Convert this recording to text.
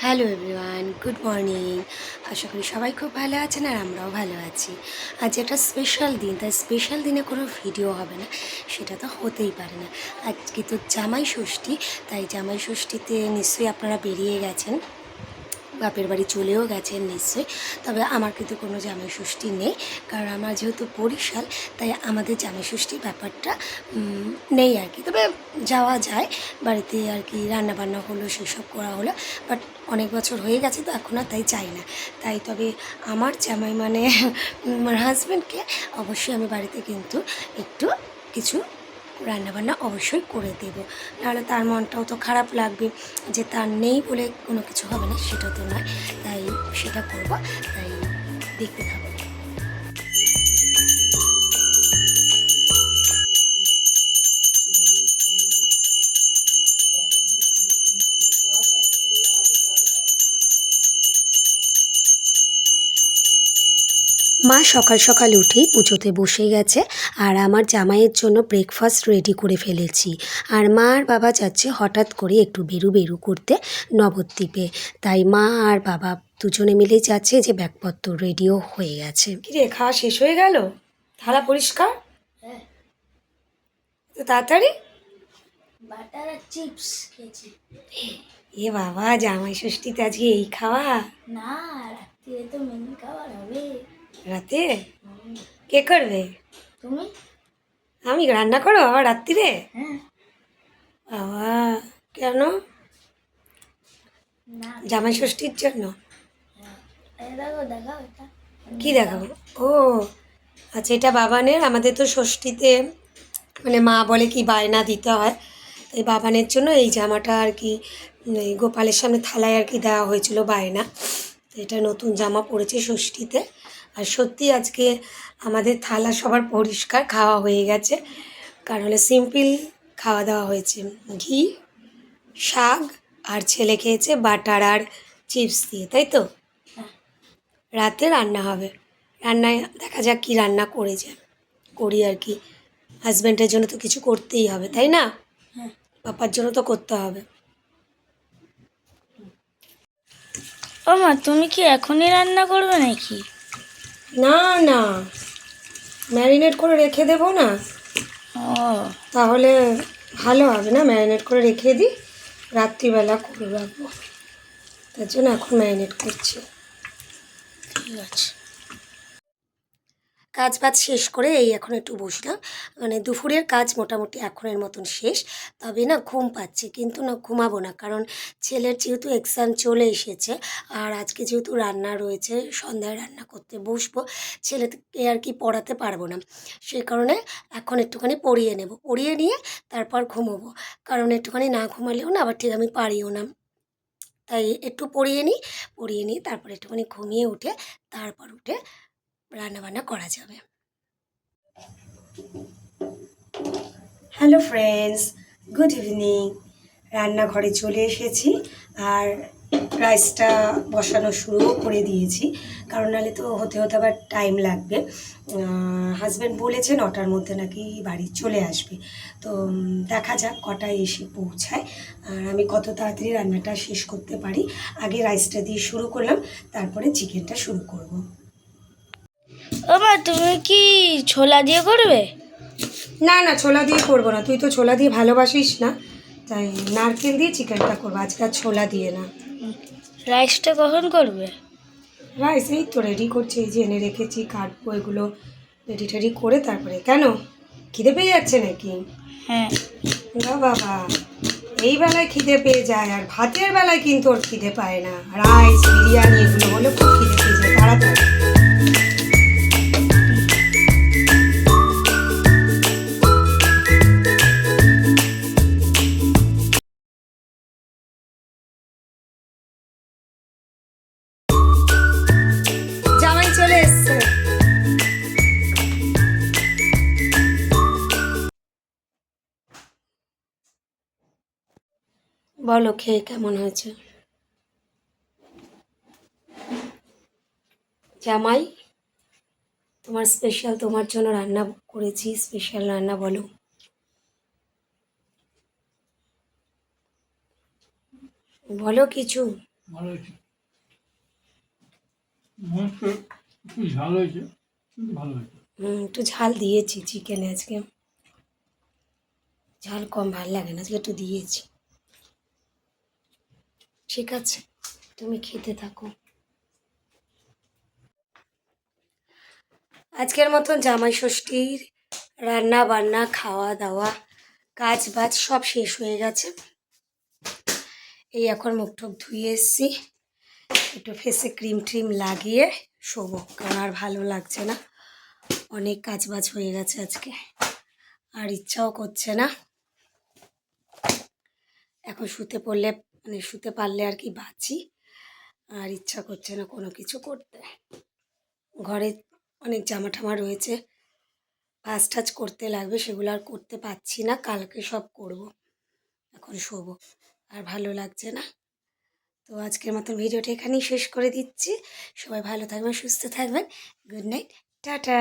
Hello everyone, good morning. আশা করি সবাই খুব ভালো আছেন আর আমরাও ভালো আছি। আজ একটা স্পেশাল দিন, তাই স্পেশাল দিনে কোনো ভিডিও হবে না, সেটা তো হতেই পারে না। আজকে তো জামাই ষষ্ঠী, তাই জামাই ষষ্ঠীতে নিশ্চয়ই আপনারা বেরিয়ে গেছেন, বাপের বাড়ি চলেও গেছেন নিশ্চয়ই। তবে আমার কিন্তু কোনো জামাই ষষ্ঠী নেই, কারণ আমরা যেহেতু বরিশাল, তাই আমাদের জামাই ষষ্ঠীর ব্যাপারটা নেই আর কি। তবে যাওয়া যায় বাড়িতে আর কি, রান্নাবান্না হলো, সেসব করা হলো। বাট অনেক বছর হয়ে গেছে তো এখন আর তাই চাই না। তাই তবে আমার জামাই মানে আমার হাজব্যান্ডকে অবশ্যই আমি বাড়িতে কিন্তু একটু কিছু রান্নাবান্না অবশ্যই করে দেব, নাহলে তার মনটাও তো খারাপ লাগবে যে তার নেই বলে কোনো কিছু হবে না, সেটা তো নয়। তাই সেটা করব, তাই দেখতে থাকো। মা সকাল সকাল উঠেই পুজোতে বসে গেছে, আর আমার জামাইয়ের জন্য ব্রেকফাস্ট রেডি করে ফেলেছি। আর মা আর বাবা যাচ্ছে হঠাৎ করে একটু বেরু বেরু করতে নবদ্বীপে, তাই মা আর বাবা দুজনে মিলেই যাচ্ছে, যে ব্যাগপত্র রেডিও হয়ে গেছে। কিরে, খাওয়া শেষ হয়ে গেল? থালা পরিষ্কার? হ্যাঁ, তো তাড়াতাড়ি। বাটার আর চিপস খেয়েছি। এ বাবা, জামাই ষষ্ঠীতে আজকে এই খাওয়া? না, রাত্রিরে তো মেনু খাবার হবে। রাতে কে করবে? তুমি? আমি রান্না করো আবার রাত্রিরে? হ্যাঁ। বাবা, কেন? না। জামাই ষষ্ঠীর জন্য? হ্যাঁ, এই দেখো দেখাও এটা। কি দেখাবো? ও আচ্ছা, এটা বাবানের। আমাদের তো ষষ্ঠীতে মানে মা বলে কি বায়না দিতে হয়, তাই বাবানের জন্য এই জামাটা আর কি এই গোপালের সামনে থালায় আর কি দেওয়া হয়েছিল বায়না। তো এটা নতুন জামা পড়েছে ষষ্ঠীতে। আর সত্যি আজকে আমাদের থালা সবার পরিষ্কার, খাওয়া হয়ে গেছে। কারণ হলে সিম্পল খাওয়া দাওয়া হয়েছে, ঘি, শাক, আর ছেলে খেয়েছে বাটার আর চিপস দিয়ে, তাই তো? হ্যাঁ। রাতে রান্না হবে, রান্নায় দেখা যাক কি রান্না করি আর কি। হাজব্যান্ডের জন্য তো কিছু করতেই হবে, তাই না? হ্যাঁ। পাপার জন্য তো করতে হবে। ও মা, তুমি কি এখনই রান্না করবে নাকি? না না, ম্যারিনেট করে রেখে দেবো না, ও, তাহলে ভালো হবে না? ম্যারিনেট করে রেখে দিই, রাত্রিবেলা করে রাখবো, তার জন্য এখন ম্যারিনেট করছি। ঠিক আছে। কাজ বাজ শেষ করে এই এখন একটু বসলাম, মানে দুপুরের কাজ মোটামুটি এখনের মতন শেষ। তবে না ঘুম পাচ্ছে, কিন্তু না ঘুমাবো না, কারণ ছেলের যেহেতু এক্সাম চলে এসেছে, আর আজকে যেহেতু রান্না রয়েছে, সন্ধ্যায় রান্না করতে বসবো, ছেলেকে আর কি পড়াতে পারবো না, সেই কারণে এখন একটুখানি পড়িয়ে নেব, পড়িয়ে নিয়ে তারপর ঘুমোবো। কারণ একটুখানি না ঘুমালেও না আবার ঠিক আমি পারিও না, তাই একটু পড়িয়ে নিয়ে তারপর একটুখানি ঘুমিয়ে উঠে তারপর উঠে রান্নাবান্না করা যাবে। Hello friends, good evening. রান্নাঘরে চলে এসেছি, আর রাইসটা বসানো শুরুও করে দিয়েছি, কারণ নাহলে তো হতে হতে আবার টাইম লাগবে। হাজব্যান্ড বলেছে 9টার মধ্যে নাকি বাড়ি চলে আসবে, তো দেখা যাক কটায় এসে পৌঁছায়, আর আমি কত তাড়াতাড়ি রান্নাটা শেষ করতে পারি। আগে রাইসটা দিয়ে শুরু করলাম, তারপরে চিকেনটা শুরু করব। ও মা, তুমি কি ছোলা দিয়ে করবে? না না, ছোলা দিয়ে করবো না, তুই তো ছোলা দিয়ে ভালোবাসিস না, তাই নারকেল দিয়ে চিকেনটা করবো আজকে, আর ছোলা দিয়ে না। রাইসটা কখন করবে? রাইস এই তো রেডি করছি, এই যে এনে রেখেছি, কাটবো এগুলো, রেডি টেডি করে তারপরে। কেন, খিদে পেয়ে যাচ্ছে নাকি? হ্যাঁ। না বাবা, এই বেলায় খিদে পেয়ে যায়, আর ভাতের বেলায় কিন্তু ওর খিদে পায় না। রাইস, বিরিয়ানি এগুলো হলে খুব খিদে পেয়ে যায় তাড়াতাড়ি। জামাই চলে এসছে। বলো, খেয়ে কেমন হয়েছে? জামাই, তোমার স্পেশাল, তোমার জন্য রান্না করেছি, স্পেশাল রান্না, বলো। বলো কিছু। ভালো হয়েছে। মনে হচ্ছে একটু ঝাল হয়েছে, কিন্তু ভালো হয়েছে। একটু ঝাল দিয়েছি চিকেনে আজকে, ঝাল কম ভালো লাগে না, আজকে একটু দিয়েছি। ঠিক আছে, তুমি খেতে থাকো। আজকের মতন জামাই ষষ্ঠীর রান্না বান্না খাওয়া দাওয়া কাজ বাজ সব শেষ হয়ে গেছে। এই এখন মুখ টুক ধুয়ে এসছি, একটু ফেসে ক্রিম ট্রিম লাগিয়ে শোবো, কারণ আর ভালো লাগছে না, অনেক কাজ বাজ হয়ে গেছে আজকে, আর ইচ্ছাও করছে না। এখন শুতে পড়লে মানে শুতে পারলে আর কি বাঁচি, আর ইচ্ছা করছে না কোনো কিছু করতে। ঘরে অনেক জামা টামা রয়েছে, ভাঁজ টাজ করতে লাগবে, সেগুলো আর করতে পারছি না, কালকে সব করব। এখন শোবো, আর ভালো লাগছে না। তো আজকের মতন ভিডিওটা এখানেই শেষ করে দিচ্ছি। সবাই ভালো থাকবেন, সুস্থ থাকবেন। Good night, tata.